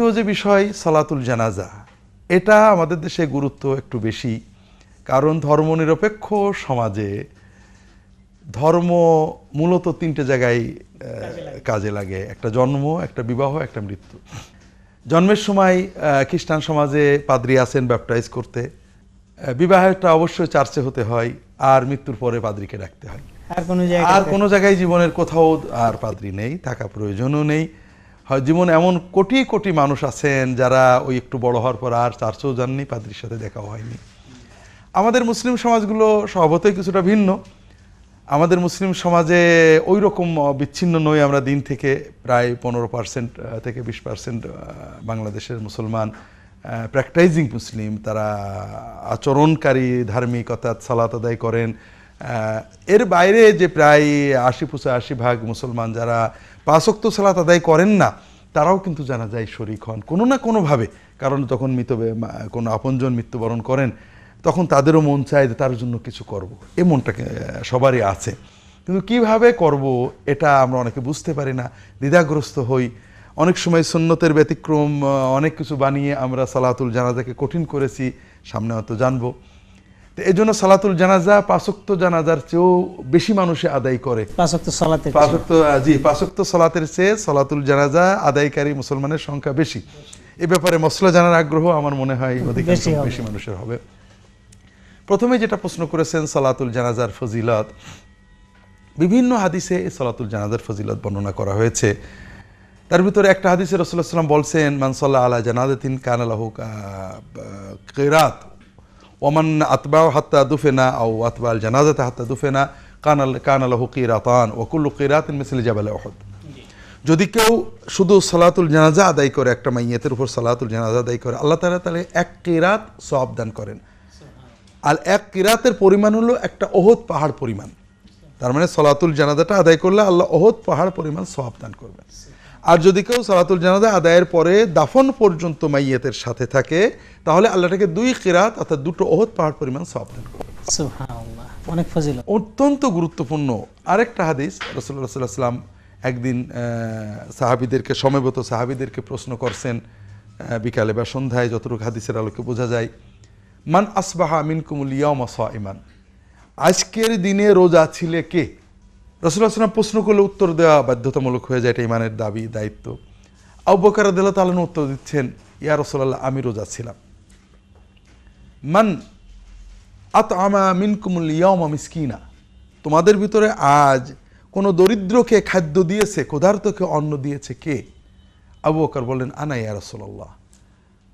দ্বিতীয় যে বিষয় সালাতুল জানাজা, এটা আমাদের দেশে গুরুত্ব একটু বেশি, কারণ ধর্মনিরপেক্ষ সমাজে ধর্ম মূলত তিনটে জায়গায় কাজে লাগে, একটা জন্ম, একটা বিবাহ, একটা মৃত্যু। জন্মের সময় খ্রিস্টান সমাজে পাদ্রী আছেন ব্যাপটাইজ করতে, বিবাহটা অবশ্যই চার্চে হতে হয়, আর মৃত্যুর পরে পাদ্রীকে ডাকতে হয়। আর কোনো জায়গায় জীবনের কোথাও আর পাদ্রী নেই, থাকা প্রয়োজনও নেই। হয় জীবন এমন কোটি কোটি মানুষ আছেন যারা ওই একটু বড় হওয়ার পর আর চার্চেও যাননি, পাদ্রীর সাথে দেখাও হয়নি। আমাদের মুসলিম সমাজগুলো স্বভাবতই কিছুটা ভিন্ন। আমাদের মুসলিম সমাজে ওই রকম বিচ্ছিন্ন নই আমরা দিন থেকে। প্রায় 15% থেকে 20% বাংলাদেশের মুসলমান প্র্যাকটাইজিং মুসলিম, তারা আচরণকারী ধার্মিক অর্থাৎ সালাত আদায় করেন। এর বাইরে যে প্রায় 80-85% মুসলমান যারা 5 ওয়াক্ত সালাত আদায় করেন না, তারাও কিন্তু জানাজায় শরীক হন কোনো না কোনোভাবে। কারণ যখন কোনো আপনজন মৃত্যুবরণ করেন, তখন তাদেরও মন চায় যে তার জন্য কিছু করব, এ মনটাকে সবারই আছে। কিন্তু কিভাবে করব এটা আমরা অনেকে বুঝতে পারি না, দ্বিধাগ্রস্ত হই। অনেক সময় সুন্নতের ব্যতিক্রম অনেক কিছু বানিয়ে আমরা সালাতুল জানাজাকে কঠিন করেছি, সামনে হয়তো জানবো। তো এই জন্য সালাতুল জানাজা 5 ওয়াক্ত জানাজার চেয়েও বেশি মানুষে আদায় করে। 5 ওয়াক্ত সালাতের 5 ওয়াক্ত সালাতের চেয়ে সালাতুল জানাজা আদায়কারী মুসলমানের সংখ্যা বেশি। এ ব্যাপারে মসলা জানার আগ্রহ আমার মনে হয় অধিকাংশ বেশি মানুষের হবে। প্রথমে যেটা প্রশ্ন করেছেন সালাতুল জানাজার ফজিলত, বিভিন্ন হাদিসে এই সালাতুল জানাজার ফজিলত বর্ণনা করা হয়েছে। তার ভিতরে একটা হাদিসে রাসূলুল্লাহ সাল্লাল্লাহু আলাইহি ওয়াসাল্লাম বলছেন, মান সাল্লা আলা জানাজাতিন কানা লাহু কিরাত ওয়া মান আতবাউ হাত্তা দুফিনা আও আতবাল জানাজাতা হাত্তা দুফিনা কানা লাহু কিরাতান ওয়া কুল্লু কিরাতিন মিসলি জাবাল উহুদ। যদি কেউ শুধু সালাতুল জানাজা আদায় করে, একটা মাইয়াতের উপর সালাতুল জানাজা আদায় করে, আল্লাহ তাআলা তাহলে 1 কিরাত সওয়াব দান করেন। আর 1 কিরাতের পরিমাণ হলো একটা ওহদ পাহাড় পরিমাণ। তার মানে সালাতুল জানাজাটা আদায় করলে আল্লাহ ওহদ পাহাড় পরিমাণ সওয়াব দান করবেন। আর যদি কেউ সালাতুল জানাজা আদায়ের পরে দাফন পর্যন্ত মাইয়াতের সাথে থাকে, তাহলে আল্লাহটাকে 2 কিরাত অর্থাৎ 2টো ওহদ পাহাড় পরিমাণ সওয়াব দান করবেন। সুবহানাল্লাহ, অনেক ফজিলত। অত্যন্ত গুরুত্বপূর্ণ আরেকটা হাদিস, রাসূলুল্লাহ সাল্লাল্লাহু আলাইহি ওয়াসাল্লাম একদিন সমবেত সাহাবীদেরকে প্রশ্ন করছেন, বিকালে বা সন্ধ্যায়, যতটুকু হাদিসের আলোকে বোঝা যায়, মান আসবাহা মিনকুমুল ইয়াওমা সাইমান, আজকের দিনে রোজা ছিলে কে? রাসূলুল্লাহ সাল্লাল্লাহু আলাইহি ওয়াসাল্লাম প্রশ্ন করলে উত্তর দেওয়া বাধ্যতামূলক হয়ে যায়, এটা ইমানের দাবি, দায়িত্ব। আবু বকর রাদিয়াল্লাহু তাআলা উত্তর দিচ্ছেন, ইয়া রাসূলুল্লাহ, আমি রোজা ছিলাম। মান আতআমা মিনকুমুল ইয়াওমা মিসকিনা, তোমাদের ভিতরে আজ কোনো দরিদ্রকে খাদ্য দিয়েছে, ক্ষুধার্তকে অন্ন দিয়েছে কে? আবু বকর বললেন, আনা ইয়া রাসূলুল্লাহ।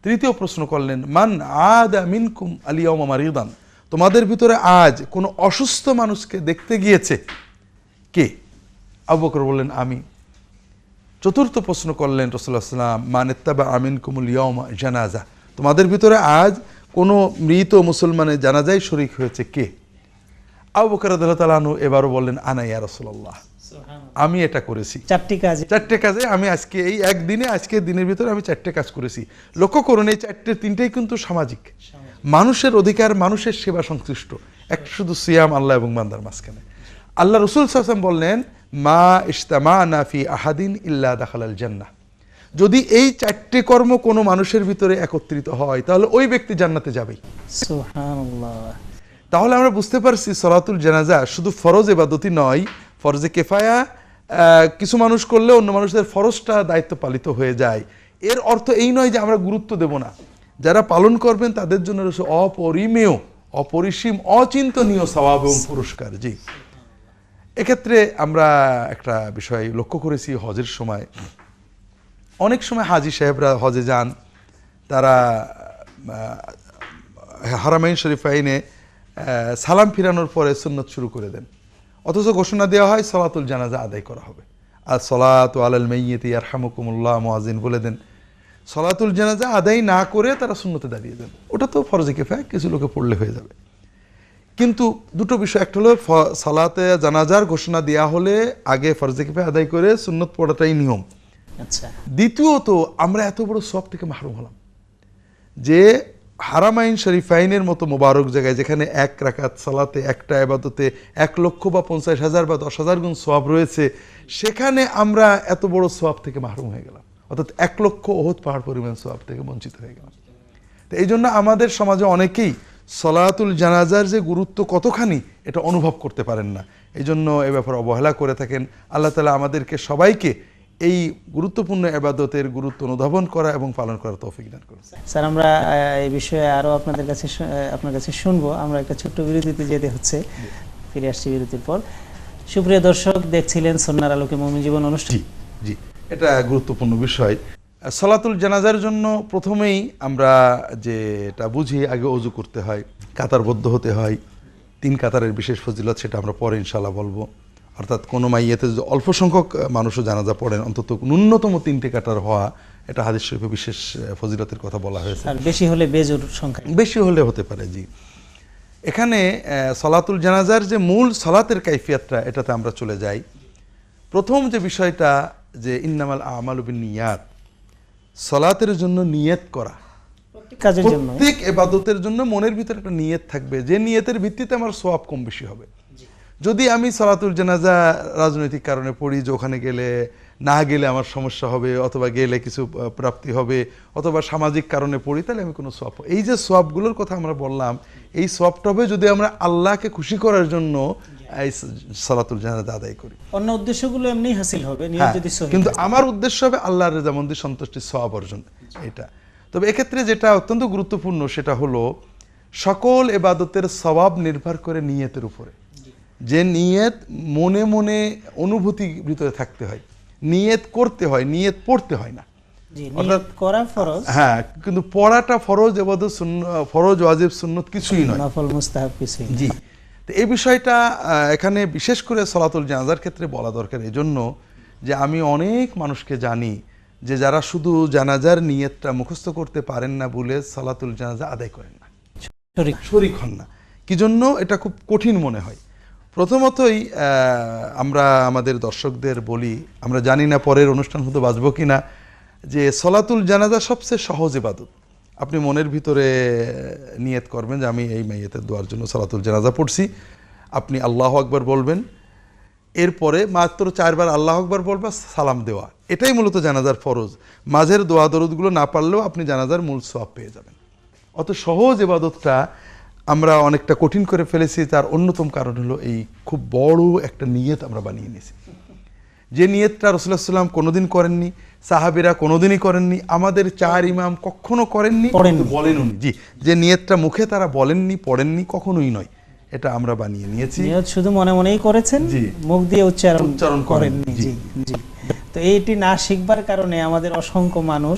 তৃতীয় প্রশ্ন করলেন, মান আদা মিনকুম আল ইয়াওমা মারিদান, তোমাদের ভিতরে আজ কোনো অসুস্থ মানুষকে দেখতে গিয়েছে কে? আবু বকর বললেন, আমি। চতুর্থ প্রশ্ন করলেন রাসূলুল্লাহ সাল্লাল্লাহু আলাইহি ওয়াসাল্লাম, মান ইত্তাবা মিনকুমুল ইয়াওমা জানাজা, তোমাদের ভিতরে আজ কোনো মৃত মুসলমানের জানাজায় শরীক হয়েছে কে? আবু বকর রাদিয়াল্লাহু তাআলা আনহু এবারও বললেন, আনা ইয়া রাসূলুল্লাহ, আমি এটা করেছি। 4টে কাজে আমি আজকে এই একদিনে, আজকের দিনের ভিতরে আমি 4টে কাজ করেছি। লক্ষ্য করুন, এই 3টেই কিন্তু সামাজিক, মানুষের অধিকার, মানুষের সেবা সংশ্লিষ্ট। একটা শুধু সিয়াম আল্লাহ এবং বান্দার মাঝখানে। আল্লাহ রাসূল সাল্লাল্লাহু আলাইহি ওয়াসাল্লাম বললেন, মা ইজতামানা ফি আহাদিন ইল্লা দাখালাল জান্নাহ, যদি এই 4টে কর্ম কোনো মানুষের ভিতরে একত্রিত হয়, তাহলে ওই ব্যক্তি জান্নাতে যাবেই। সুবহানাল্লাহ। তাহলে আমরা বুঝতে পারছি সালাতুল জানাজা শুধু ফরজ ইবাদতই নয়, ফরজে কিফায়া, কিছু মানুষ করলে অন্য মানুষদের ফরজটা দায়িত্ব পালিত হয়ে যায়। এর অর্থ এই নয় যে আমরা গুরুত্ব দেব না, যারা পালন করবেন তাদের জন্য রয়েছে অপরিমেয়, অপরিসীম, অচিন্তনীয় সওয়াব এবং পুরস্কার। জি, এক্ষেত্রে আমরা একটা বিষয় লক্ষ্য করেছি, হজের সময় অনেক সময় হাজি সাহেবরা হজে যান, তারা হারামাইন শরীফাইনে সালাম ফিরানোর পরে সুন্নত শুরু করে দেন, অথচ ঘোষণা দেওয়া হয় সালাতুল জানাজা আদায় করা হবে। আর সলাতু আলাল মাইয়িতি ইয়ারহামুকুমুল্লাহ মুয়াজ্জিন বলে দেন। সলাতুল জানাজা আদায় না করে তারা সুন্নতে দাঁড়িয়ে দেন। ওটা তো ফরজে কিফায়া, কিছু লোকে পড়লে হয়ে যাবে। কিন্তু দুটো বিষয়, একটা হলো সালাতে জানাজার ঘোষণা দেওয়া হলে আগে ফরজে কিফায়া আদায় করে সুন্নত পড়াটাই নিয়ম। আচ্ছা, দ্বিতীয়ত আমরা এত বড় সওয়াব থেকে মাহরুম হলাম যে হারামাইন শরীফাইনের মতো মোবারক জায়গায়, যেখানে 1 রাকাত সালাতে, একটা ইবাদতে 1 লক্ষ বা 50,000 বা 10,000 গুণ সওয়াব রয়েছে, সেখানে আমরা এত বড় সওয়াব থেকে মাহরুম হয়ে গেলাম। অর্থাৎ 1 লক্ষ ওহদ পাহাড় পরিমাণ সওয়াব থেকে বঞ্চিত হয়ে গেলাম। তো এই জন্য আমাদের সমাজে অনেকেই সলাতুল জানাজার যে গুরুত্ব কতখানি এটা অনুভব করতে পারেন না, এই জন্য এ ব্যাপারে অবহেলা করে থাকেন। আল্লাহ তাআলা আমাদেরকে সবাইকে এই গুরুত্বপূর্ণ ইবাদতের গুরুত্ব অনুধাবন করা এবং পালন করার তৌফিক দান করুন। স্যার আমরা এই বিষয়ে আরো আপনার কাছে শুনবো। আমরা একটা ছোট্ট বিরতিতে যেতে হচ্ছে, ফিরে আসছি বিরতির পর। সুপ্রিয় দর্শক, দেখছিলেন সুন্নাহর আলোকে মুমিন জীবন অনুষ্ঠান। জি জি, এটা গুরুত্বপূর্ণ বিষয়। সলাতুল জানাজার জন্য প্রথমেই আমরা যেটা বুঝি, আগে ওযু করতে হয়, কাতারবদ্ধ হতে হয়। 3 কাতারের বিশেষ ফজিলত সেটা আমরা পরে ইনশাআল্লাহ বলবো। অর্থাৎ কোনো মাইয়াতে যদি অল্প সংখ্যক মানুষও জানাজা পড়েন, অন্তত ন্যূনতম 3টে কাতার হওয়া, এটা হাদিস শরীফে বিশেষ ফজিলতের কথা বলা হয়েছে। আর বেশি হলে বেজুর সংখ্যা, বেশি হলে হতে পারে। জি, এখানে সলাতুল জানাজার যে মূল সলাতের কাইফিয়াতটা, এটাতে আমরা চলে যাই। প্রথম যে বিষয়টা, যে ইন্নামাল আমালু বিন্নিয়াত, সলাতের জন্য নিয়ত করা। কাজের জন্য, প্রত্যেক ইবাদতের জন্য মনের ভিতরে একটা নিয়ত থাকবে, যে নিয়তের ভিত্তিতে আমার সওয়াব কম বেশি হবে। যদি আমি সলাতুল জানাজা রাজনৈতিক কারণে পড়ি, যে ওখানে গেলে না গেলে আমার সমস্যা হবে, অথবা গেলে কিছু প্রাপ্তি হবে, অথবা সামাজিক কারণে পড়ি, তাহলে আমি কোনো সওয়াব, এই যে সওয়াবগুলোর কথা আমরা বললাম, এই সওয়াবটা হবে যদি আমরা আল্লাহকে খুশি করার জন্য এই সলাতুল জানাজা আদায় করি। অন্য উদ্দেশ্যগুলো এমনি হাসিল হবে নিয়ত যদি সহিহ, কিন্তু আমার উদ্দেশ্য হবে আল্লাহর রেজামন্দি, সন্তুষ্টি, সওয়াব অর্জন, এটা। তবে এক্ষেত্রে যেটা অত্যন্ত গুরুত্বপূর্ণ সেটা হলো সকল ইবাদতের সওয়াব নির্ভর করে নিয়তের উপরে। যে নিয়ত মনে মনে অনুভূতি ভিতরে থাকতে হয়, নিয়ত করতে হয়, নিয়ত পড়তে হয় না। জি, নিয়ত করা ফরজ। হ্যাঁ, কিন্তু পড়াটা ফরজ, ইবাদত ফরজ, ওয়াজিব, সুন্নত কিছুই নয়, নফল মুস্তাহাব কিছুই। জি। তো এই বিষয়টা এখানে বিশেষ করে সলাতুল জানাজার ক্ষেত্রে বলা দরকার, এই জন্য যে আমি অনেক মানুষকে জানি যে যারা শুধু জানাজার নিয়তটা মুখস্থ করতে পারেন না বলে সলাতুল জানাজা আদায় করেন না, শরীক হন না। কি জন্য? এটা খুব কঠিন মনে হয়। প্রথমতই আমরা আমাদের দর্শকদের বলি, আমরা জানি না পরের অনুষ্ঠান হতে বাঁচবো কিনা, যে সলাতুল জানাজা সবচেয়ে সহজ ইবাদত। আপনি মনের ভিতরে নিয়ত করবেন যে আমি এই মাইয়াতের দোয়ার জন্য সলাতুল জানাজা পড়ছি, আপনি আল্লাহু আকবার বলবেন, এরপরে মাত্র 4 বার আল্লাহু আকবার বলবা, সালাম দেওয়া, এটাই মূলত জানাজার ফরজ। মাঝের দোয়া দরুদগুলো না পারলেও আপনি জানাজার মূল সওয়াব পেয়ে যাবেন। অত সহজ ইবাদতটা আমরা অনেকটা কঠিন করে ফেলেছি। তার অন্যতম কারণ হলো এই খুব বড় একটা নিয়ত আমরা বানিয়ে নিয়েছি, যে নিয়তটা রাসূলুল্লাহ সাল্লাল্লাহু আলাইহি ওয়াসাল্লাম কোনোদিন করেননি, সাহাবীরা কোনোদিনই করেননি, আমাদের 4 ইমাম কখনো করেননি, বলেননি। জি, যে নিয়তটা মুখে তারা বলেননি, পড়েননি, কখনোই নয়, এটা আমরা বানিয়ে নিয়েছি। নিয়ত শুধু মনে মনেই করেছেন, মুখ দিয়ে উচ্চারণ করেননি। জি জি। তো এইটি না শিখবার কারণে আমাদের অসংখ্য মানুষ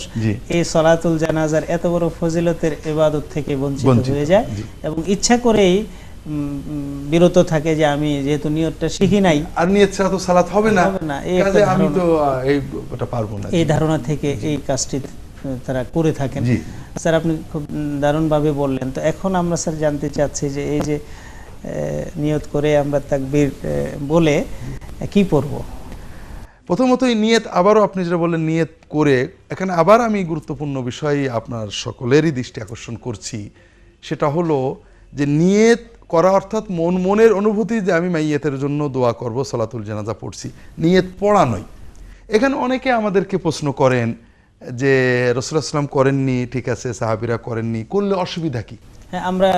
এই সলাতুল জানাজার এত বড় ফজিলতের ইবাদত থেকে বঞ্চিত হয়ে যায়, এবং ইচ্ছা করেই বিরত থাকে যে আমি যেহেতু নিয়তটা শিখি নাই, আর নিয়ত ছাড়া তো সালাত হবে না, কাজে আমি তো এইটা পারবো না, এই ধারণা থেকে এই কাজটি তারা করে থাকেন। স্যার, আপনি খুব দারুণভাবে বললেন। তো এখন আমরা স্যার জানতে চাচ্ছি যে এই যে নিয়ত করে আমরা তাকবীর বলে কি পড়ব? প্রথমত এই নিয়ত, আবারও আপনি যেটা বললেন নিয়ত করে, এখানে আবার আমি গুরুত্বপূর্ণ বিষয় আপনার সকলেরই দৃষ্টি আকর্ষণ করছি, সেটা হলো যে নিয়ত করা অর্থাৎ মনের অনুভূতি যে আমি মাইয়াতের জন্য দোয়া করব, সলাতুল জানাজা পড়ছি, নিয়ত পড়া নয়। এখানে অনেকে আমাদেরকে প্রশ্ন করেন যে রাসূলুল্লাহ সাল্লাল্লাহু আলাইহি ওয়াসাল্লাম করেননি, ঠিক আছে, সাহাবীরা করেননি, করলে অসুবিধা কি? আমরা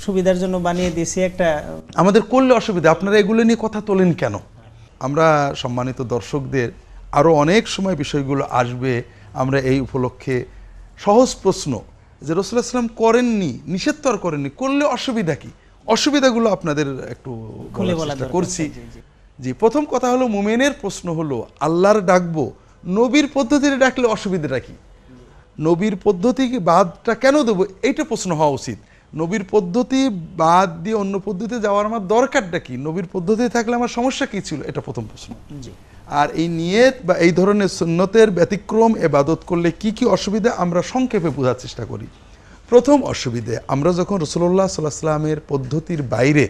সুবিধার জন্য বানিয়ে দিয়েছি একটা, আমাদের করলে অসুবিধা, আপনারা এগুলো নিয়ে কথা তোলেন কেন? আমরা সম্মানিত দর্শকদের আরও অনেক সময় বিষয়গুলো আসবে, আমরা এই উপলক্ষে সহজ প্রশ্ন যে রাসূলুল্লাহ সাল্লাল্লাহু আলাইহি ওয়াসাল্লাম করেননি, নিষেধ তো আর করেননি, করলে অসুবিধা কি? অসুবিধাগুলো আপনাদের একটু খুলে বলার চেষ্টা করছি। জি, প্রথম কথা হলো মুমিনের প্রশ্ন হলো আল্লাহর ডাকবো, নবীর পদ্ধতিতে ডাকলে অসুবিধাটা কি? নবীর পদ্ধতি বাদটা কেন দেবো, এইটা প্রশ্ন হওয়া উচিত। নবীর পদ্ধতি বাদ দিয়ে অন্য পদ্ধতিতে যাওয়ার আমার দরকারটা কি? নবীর পদ্ধতি থাকলে আমার সমস্যা কি ছিল? এটা প্রথম প্রশ্ন। আর এই নিয়ত বা এই ধরনের সুন্নতের ব্যতিক্রম ইবাদত করলে কি কি অসুবিধা আমরা সংক্ষেপে বোঝার চেষ্টা করি। প্রথম অসুবিধে, আমরা যখন রাসূলুল্লাহ সাল্লাল্লাহু আলাইহি ওয়াসাল্লামের পদ্ধতির বাইরে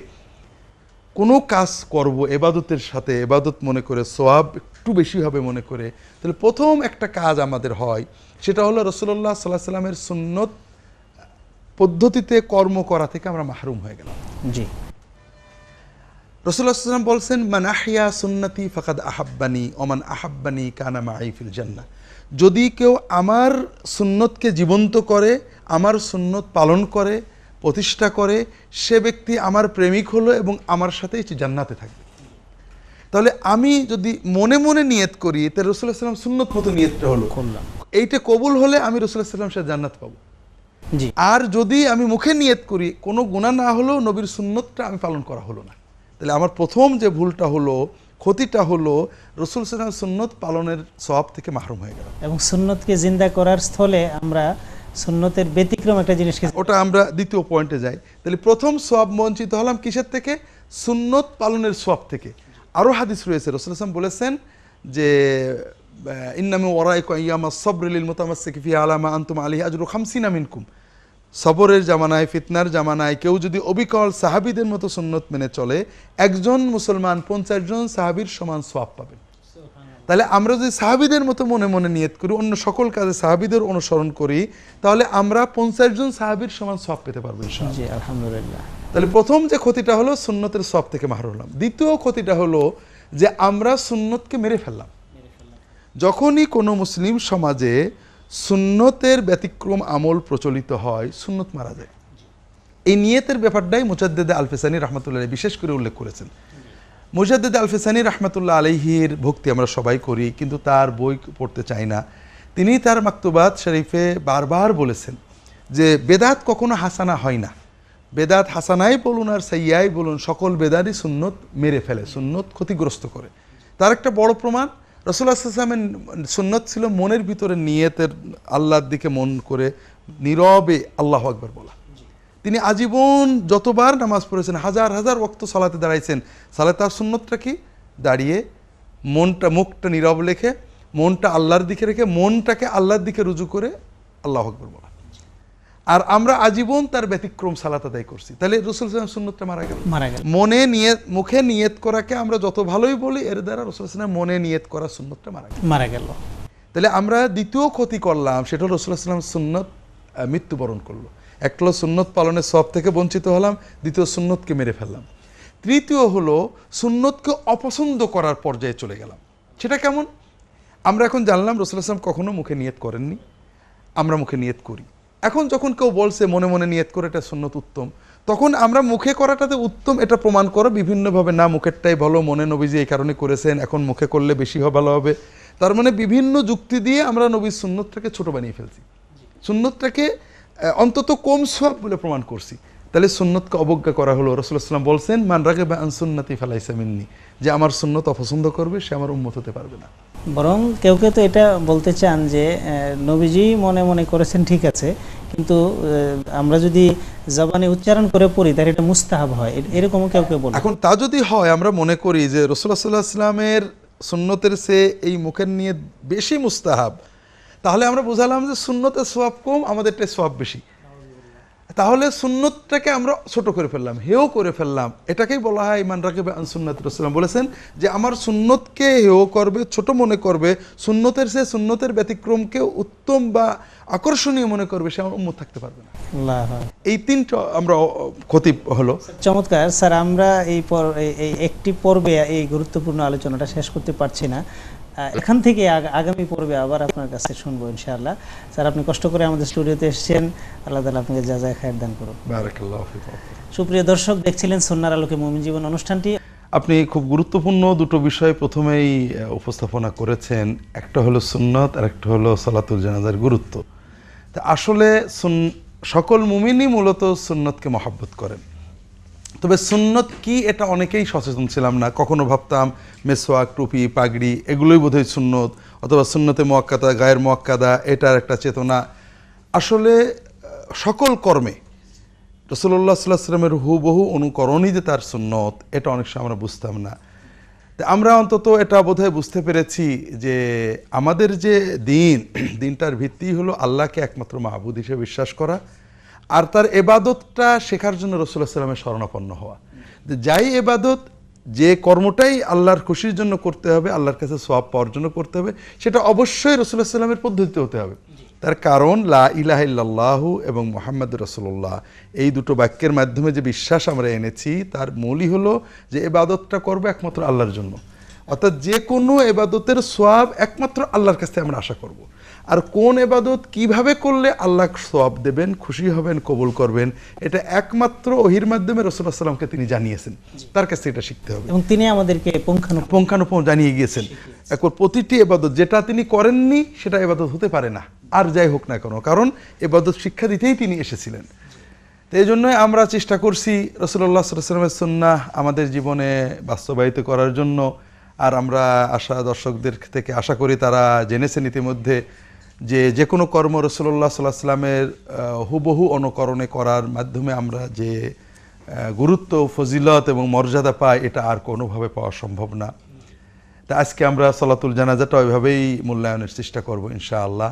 কোনো কাজ করব ইবাদতের সাথে, ইবাদত মনে করে, সওয়াব একটু বেশি হবে মনে করে, তাহলে প্রথম একটা কাজ আমাদের হয়, সেটা হলো রাসূলুল্লাহ সাল্লাল্লাহু আলাইহি ওয়াসাল্লামের সুন্নত পদ্ধতিতে কর্ম করা থেকে আমরা মাহরুম হয়ে গেলাম। জি, রাসূলুল্লাহ সাল্লাল্লাহু আলাইহি ওয়াসাল্লাম বলছেন, মান আহইয়া সুন্নতি ফাকাদ আহাব্বানি ওয়া মান আহাব্বানি কানা মাই ফিল জান্নাহ। যদি কেউ আমার সুন্নতকে জীবন্ত করে, আমার সুন্নত পালন করে, প্রতিষ্ঠা করে, সে ব্যক্তি আমার প্রেমিক হলো এবং আমার সাথেই জান্নাতে থাকবে। তাহলে আমি যদি মনে মনে নিয়ত করি, তাহলে রাসূলুল্লাহ সাল্লাল্লাহু আলাইহি ওয়াসাল্লাম সুন্নত মতো নিয়তটা হলো, করলাম, এইটা কবুল হলে আমি রাসূলুল্লাহ সাল্লাল্লাহু আলাইহি ওয়াসাল্লাম সাথে জান্নাত পাবো। জি। আর যদি আমি মুখে নিয়ত করি, কোনো গুনাহ না হলেও নবীর সুন্নতটা আমি পালন করা হলো না, তাহলে আমার প্রথম যে ভুলটা হলো, ক্ষতিটা হলো, রাসূল সাল্লাল্লাহু আলাইহি ওয়াসাল্লাম সুন্নত পালনের সওয়াব থেকে মাহরুম হয়ে গেল। এবং সুন্নতকে জিন্দা করার স্থলে আমরা সুন্নতের ব্যতিক্রম একটা জিনিসকে, ওটা আমরা দ্বিতীয় পয়েন্টে যাই। তাহলে প্রথম সওয়াব বঞ্চিত হলাম কিসের থেকে? সুন্নত পালনের সওয়াব থেকে। আরও হাদিস রয়েছে, রাসূল সাল্লাল্লাহু আলাইহি ওয়াসাল্লাম বলেছেন যে ইন্নামি ওয়ারাইকুম আইয়ামাস সাবরি লিল মুতামাসসিকি ফি আলা মা আনতুম আলাইহি আজরু 50 মিনকুম। সবরের জামানায়, ফিতনার জামানায় কেউ যদি অবিকল সাহাবীদের মতো সুন্নত মেনে চলে, একজন মুসলমান 50 জন সাহাবীর সমান সওয়াব পাবেন। তাহলে আমরা যদি সাহাবীদের মতো মনে মনে নিয়ত করি, অন্য সকল কাজে সাহাবীদের অনুসরণ করি, তাহলে আমরা 50 জন সাহাবীর সমান সওয়াব পেতে পারবো ইনশাআল্লাহ। জি আলহামদুলিল্লাহ। তাহলে প্রথম যে ক্ষতিটা হলো সুন্নতের সওয়াব থেকে মাহরুম হলাম। দ্বিতীয় ক্ষতিটা হলো যে আমরা সুন্নতকে মেরে ফেললাম। যখনই কোনো মুসলিম সমাজে সুন্নতের ব্যতিক্রম আমল প্রচলিত হয়, সুন্নত মারা যায়। এই নিয়তের ব্যাপারটাই মুজাদ্দিদ আল-ফিসানি রাহমাতুল্লাহ আলাইহি বিশেষ করে উল্লেখ করেছেন। মুজাদ্দিদ আল-ফিসানি রাহমাতুল্লাহ আলাইহির ভক্তি আমরা সবাই করি, কিন্তু তার বই পড়তে চাই না। তিনি তার মাকতুবাত শরীফে বারবার বলেছেন যে বেদাত কখনো হাসানা হয় না। বেদাত হাসানাই বলুন আর সাইয়াই বলুন, সকল বেদাতই সুন্নত মেরে ফেলে, সুন্নত ক্ষতিগ্রস্ত করে। তার একটা বড় প্রমাণ, রাসূলুল্লাহ সাল্লাল্লাহু আলাইহি ওয়াসাল্লামের সুন্নত ছিল মনের ভিতরে নিয়তের, আল্লাহর দিকে মন করে নীরবে আল্লাহু আকবার বলা। তিনি আজীবন যতবার নামাজ পড়েছেন, হাজার হাজার ওয়াক্ত সালাতে দাঁড়াইছেন, সালাতে তার সুন্নতটা কি? দাঁড়িয়ে মনটা, মুখটা নীরব রেখে, মনটা আল্লাহর দিকে রেখে, মনটাকে আল্লাহর দিকে রুজু করে আল্লাহু আকবার বলা। আর আমরা আজীবন তার ব্যতিক্রম সালাত আদায় করছি। তাহলে রাসূল সাল্লাল্লাহু আলাইহি ওয়াসাল্লাম সুন্নতটা মারা গেল। মনে নিয়ত, মুখে নিয়ত করাকে আমরা যত ভালোই বলি, এর দ্বারা রাসূল সাল্লাল্লাহু আলাইহি ওয়াসাল্লাম মনে নিয়ত করা সুন্নতটা মারা গেল। তাহলে আমরা দ্বিতীয় ক্ষতি করলাম, সেটা হলো রাসূল সাল্লাল্লাহু আলাইহি ওয়াসাল্লাম সুন্নত মৃত্যুবরণ করলো। একটা হলো সুন্নত পালনের সওয়াব থেকে বঞ্চিত হলাম, দ্বিতীয় সুন্নতকে মেরে ফেললাম। তৃতীয় হলো সুন্নতকে অপছন্দ করার পর্যায়ে চলে গেলাম। সেটা কেমন? আমরা এখন জানলাম রাসূল সাল্লাল্লাহু আলাইহি ওয়াসাল্লাম কখনো মুখে নিয়ত করেননি, আমরা মুখে নিয়ত করি। এখন যখন কেউ বলছে মনে মনে নিয়ত করে এটা সুন্নত উত্তম, তখন আমরা মুখে করাটাতে উত্তম এটা প্রমাণ করো বিভিন্নভাবে, না মুখেরটাই ভালো, মনে নবীজি এই কারণে করেছেন, এখন মুখে করলে বেশি ভালো হবে। তার মানে বিভিন্ন যুক্তি দিয়ে আমরা নবীর সুন্নতটাকে ছোট বানিয়ে ফেলছি, সুন্নতটাকে অন্তত কম সওয়াব বলে প্রমাণ করছি। তাহলে সুন্নতকে অবজ্ঞা করা হলো। রাসূলুল্লাহ সাল্লাল্লাহু আলাইহি ওয়াসাল্লাম বলছেন, মান রাগিবা আন সুন্নতি ফালাইসা মিন্নি, যে আমার সুন্নত অপছন্দ করবে সে আমার উম্মত হতে পারবে না। বরং কেউ কেউ তো এটা বলতে চান যে নবীজি মনে মনে করেছেন ঠিক আছে, কিন্তু আমরা যদি জবানে উচ্চারণ করে পড়ি তাহলে এটা মুস্তাহাব হয়, এরকমও কেউ কেউ বলে। এখন তা যদি হয়, আমরা মনে করি যে রাসূলুল্লাহ সাল্লাল্লাহু আলাইহি ওয়াসাল্লামের সুন্নতের চেয়ে এই মুখের নিয়ে বেশি মুস্তাহাব, তাহলে আমরা বুঝালাম যে সুন্নতের সওয়াব কম, আমাদেরটা সওয়াব বেশি। তাহলে সুন্নতটাকে আমরা ছোট করে ফেললাম, হেয় করে ফেললাম। এটাকেই বলা হয় মান রাগিবা আন সুন্নতি। রাসূলুল্লাহ বলেছেন যে আমার সুন্নতকে হেয় করবে, ছোট মনে করবে, সুন্নতের চেয়ে সুন্নতের ব্যতিক্রমকে উত্তম বা আকর্ষণীয় মনে করবে, সে আমার উম্মত থাকতে পারবে না। এই তিনটা আমরা ক্ষতি হলো। চমৎকার স্যার, আমরা এই একটি পর্বে এই গুরুত্বপূর্ণ আলোচনাটা শেষ করতে পারছি না। এখান থেকে আগামী পর্বে আবার আপনার কাছে শুনবো ইনশাআল্লাহ। স্যার, আপনি কষ্ট করে আমাদের স্টুডিওতে এসেছেন, আল্লাহ তাআলা আপনাকে জাযায়ে খায়ের দান করুন। বারাকাল্লাহু ফিকুম। সুপ্রিয় দর্শক, দেখছিলেন সুন্নাহর আলোকে মুমিন জীবন অনুষ্ঠানটি। আপনি খুব গুরুত্বপূর্ণ দুটো বিষয় প্রথমেই উপস্থাপনা করেছেন, একটা হলো সুন্নত আর একটা হলো সালাতুল জানাজার গুরুত্ব। তা আসলে সকল মুমিনই মূলত সুন্নতকে মহব্বত করেন, তবে সুন্নত কি এটা অনেকেই সচেতন ছিলাম না। কখনো ভাবতাম মেসওয়াক, টুপি, পাগড়ি এগুলোই বোধহয় সুন্নত, অথবা সুন্নতে মুআক্কাদা, গায়ের মুআক্কাদা এটার একটা চেতনা। আসলে সকল কর্মে রাসূলুল্লাহ সাল্লাল্লাহু আলাইহি ওয়াসাল্লামের হুবহু অনুকরণই যে তার সুন্নত, এটা অনেক সময় আমরা বুঝতাম না। আমরা অন্তত এটা বোধহয় বুঝতে পেরেছি যে আমাদের যে দিনটার ভিত্তি হলো আল্লাহকে একমাত্র মাহবুদ হিসেবে বিশ্বাস করা, আর তার এবাদতটা শেখার জন্য রাসূলুল্লাহ সাল্লাল্লাহু আলাইহি ওয়াসাল্লামের শরণাপন্ন হওয়া। যাই এবাদত, যে কর্মটাই আল্লাহর খুশির জন্য করতে হবে, আল্লাহর কাছে সওয়াব পাওয়ার জন্য করতে হবে, সেটা অবশ্যই রাসূলুল্লাহ সাল্লাল্লাহু আলাইহি ওয়াসাল্লামের পদ্ধতিতে হতে হবে। তার কারণ লা ইলাহা ইল্লাল্লাহু এবং মুহাম্মাদুর রাসূলুল্লাহ, এই দুটো বাক্যের মাধ্যমে যে বিশ্বাস আমরা এনেছি, তার মূলই হলো যে এবাদতটা করবো একমাত্র আল্লাহর জন্য। অর্থাৎ যে কোনো এবাদতের সওয়াব একমাত্র আল্লাহর কাছ থেকে আমরা আশা করব। আর কোন ইবাদত কিভাবে করলে আল্লাহ সওয়াব দেবেন, খুশি হবেন, কবুল করবেন, এটা একমাত্র ওহির মাধ্যমে রাসূলুল্লাহ সাল্লামকে তিনি জানিয়েছেন। তার কাছে এটা শিখতে হবে এবং তিনি আমাদেরকে পুঙ্খানুপুঙ্খ জানিয়ে গিয়েছেন। এখন প্রতিটি ইবাদত যেটা তিনি করেননি সেটা ইবাদত হতে পারে না, আর যাই হোক না কেন, কারণ ইবাদত শিক্ষা দিতেই তিনি এসেছিলেন। তো এই জন্যই আমরা চেষ্টা করছি রাসূলুল্লাহ সাল্লাল্লাহু আলাইহি ওয়াসাল্লামের সুন্নাহ আমাদের জীবনে বাস্তবায়িত করার জন্য। আর আমরা দর্শকদের থেকে আশা করি তারা জেনেছেন ইতিমধ্যে যে কোনো কর্ম রাসূলুল্লাহ সাল্লাল্লাহু আলাইহি ওয়াসাল্লামের হুবহু অনুকরণে করার মাধ্যমে আমরা যে গুরুত্ব, ফজিলত এবং মর্যাদা পাই, এটা আর কোনোভাবে পাওয়া সম্ভব না। তা আজকে আমরা সালাতুল জানাজাটা ওইভাবেই মূল্যায়নের চেষ্টা করব ইনশাআল্লাহ।